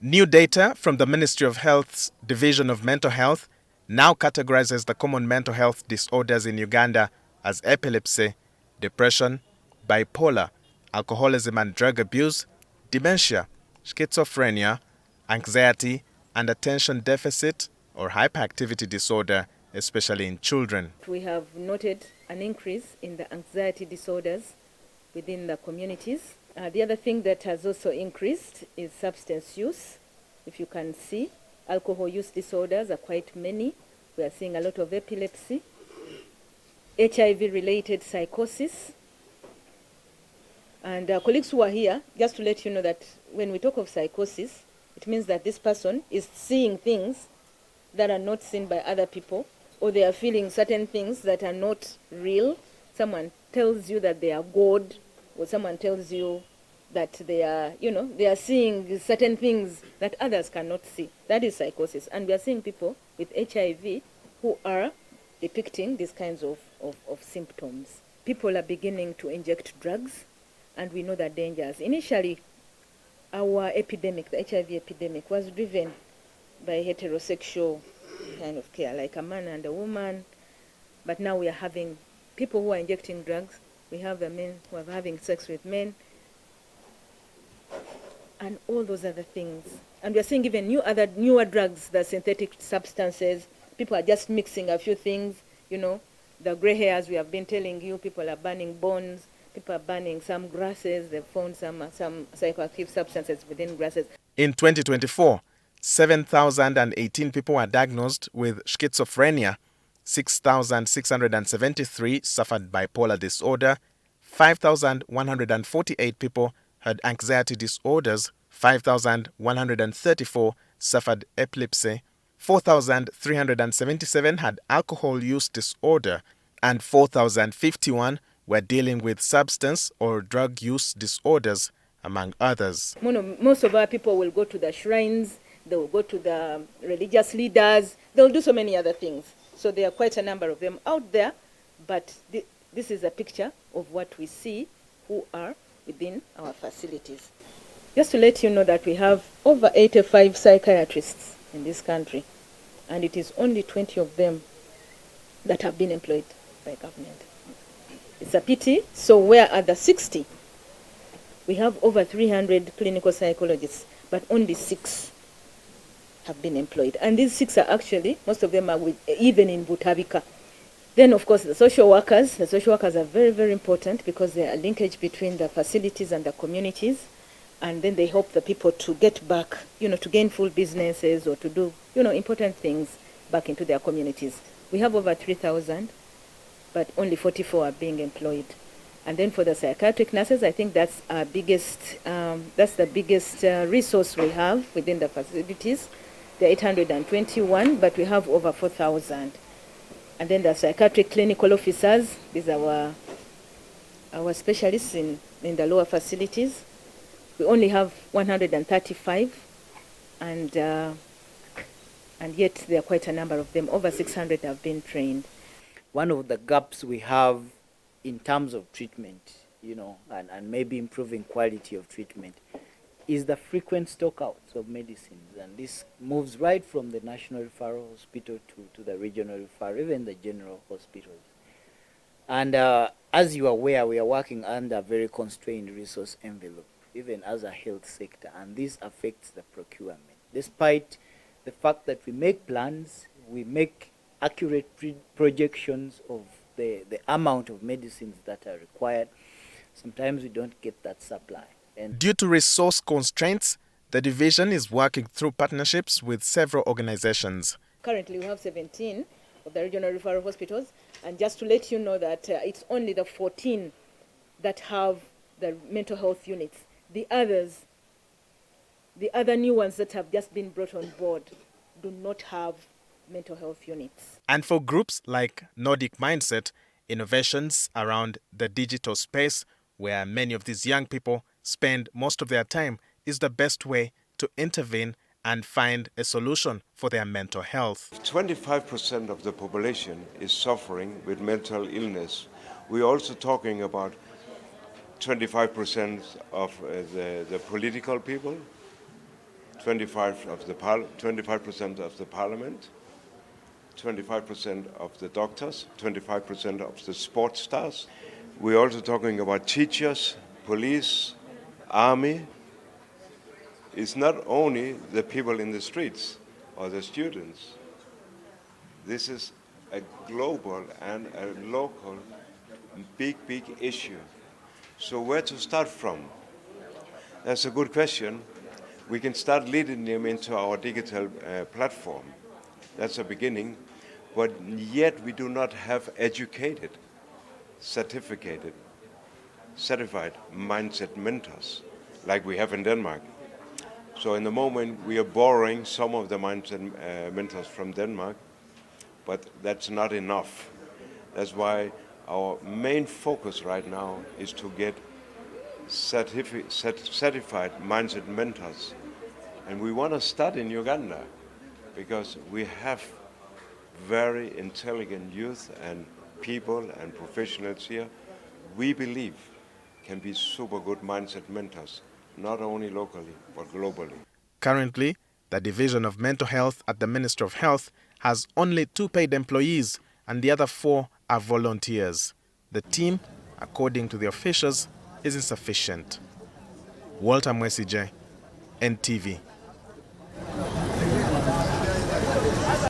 New data from the Ministry of Health's Division of Mental Health now categorizes the common mental health disorders in Uganda as epilepsy, depression, bipolar, alcoholism and drug abuse, dementia, schizophrenia, anxiety, and attention deficit or hyperactivity disorder, especially in children. We have noted an increase in the anxiety disorders within the communities. The other thing that has also increased is substance use. If you can see, alcohol use disorders are quite many. We are seeing a lot of epilepsy, HIV-related psychosis. And colleagues who are here, just to let you know that when we talk of psychosis, it means that this person is seeing things that are not seen by other people, or they are feeling certain things that are not real. Someone tells you that they are God, or someone tells you that they are, they are seeing certain things that others cannot see. That is psychosis. And we are seeing people with HIV who are depicting these kinds of symptoms. People are beginning to inject drugs, and we know the dangers. Initially, our epidemic, the HIV epidemic, was driven by heterosexual kind of care, like a man and a woman. But now we are having people who are injecting drugs. We have the men who are having sex with men, and all those other things. And we are seeing even newer drugs, the synthetic substances. People are just mixing a few things, The gray hairs, we have been telling you, people are burning bones, people are burning some grasses. They've found some psychoactive substances within grasses. In 2024, 7,018 people were diagnosed with schizophrenia, 6,673 suffered bipolar disorder, 5,148 people had anxiety disorders, 5,134 suffered epilepsy, 4,377 had alcohol use disorder, and 4,051 were dealing with substance or drug use disorders, among others. Most of our people will go to the shrines, they will go to the religious leaders, they'll do so many other things. So there are quite a number of them out there, but this is a picture of what we see who are within our facilities. Just to let you know that we have over 85 psychiatrists in this country, and it is only 20 of them that have been employed by government. It's a pity. So where are the 60? We have over 300 clinical psychologists, but only 6 have been employed. And these 6 are actually, most of them are even in Butabika. Then, of course, the social workers. The social workers are very, very important because they are a linkage between the facilities and the communities. And then they help the people to get back, to gain full businesses or to do, important things back into their communities. We have over 3,000, but only 44 are being employed. And then for the psychiatric nurses, I think that's our biggest, the biggest resource we have within the facilities. There are 821, but we have over 4,000. And then the psychiatric clinical officers, these are our specialists in the lower facilities. We only have 135, and yet there are quite a number of them. Over 600 have been trained. One of the gaps we have in terms of treatment, and maybe improving quality of treatment, is the frequent stockouts of medicines. And this moves right from the National Referral Hospital to the regional referral, even the general hospitals. And as you are aware, we are working under a very constrained resource envelope, even as a health sector, and this affects the procurement. Despite the fact that we make plans, we make accurate projections of the amount of medicines that are required, sometimes we don't get that supply. And due to resource constraints, the division is working through partnerships with several organizations. Currently, we have 17 of the regional referral hospitals, and just to let you know that it's only the 14 that have the mental health units. The other new ones that have just been brought on board do not have mental health units. And for groups like Nordic Mindset, innovations around the digital space, where many of these young people spend most of their time, is the best way to intervene and find a solution for their mental health. 25% of the population is suffering with mental illness. We're also talking about 25% of the political people, 25% of the parliament, 25% of the doctors, 25% of the sports stars. We're also talking about teachers, police, army. It's not only the people in the streets or the students. This is a global and a local big issue. So where to start from? That's a good question. We can start leading them into our digital platform. That's a beginning. But yet we do not have educated, certified mindset mentors like we have in Denmark. So in the moment we are borrowing some of the mindset mentors from Denmark, but that's not enough. That's why our main focus right now is to get certified mindset mentors. And we want to start in Uganda because we have very intelligent youth and people and professionals here we believe can be super good mindset mentors, not only locally but globally. Currently, the Division of Mental Health at the Ministry of Health has only 2 paid employees and the other 4 are volunteers. The team, according to the officials, is insufficient. Walter Mwesije, NTV.